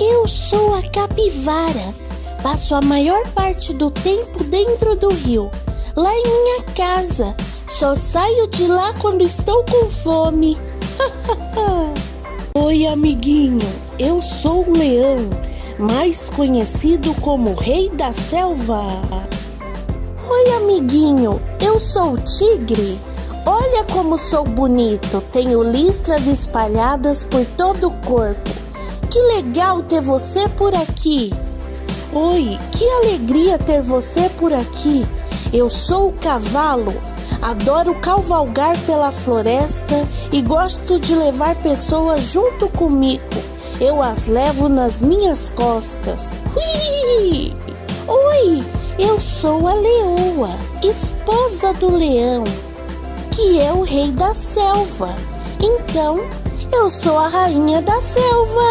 Eu sou a capivara. Passo a maior parte do tempo dentro do rio, lá em minha casa. Só saio de lá quando estou com fome. Oi, amiguinho. Eu sou o leão, mais conhecido como Rei da Selva. Oi, amiguinho. Eu sou o tigre. Olha como sou bonito. Tenho listras espalhadas por todo o corpo. Que legal ter você por aqui. Oi, que alegria ter você por aqui. Eu sou o cavalo. Adoro cavalgar pela floresta e gosto de levar pessoas junto comigo. Eu as levo nas minhas costas. Ui! Oi, eu sou a leoa, esposa do leão, que é o rei da selva. Então, eu sou a rainha da selva.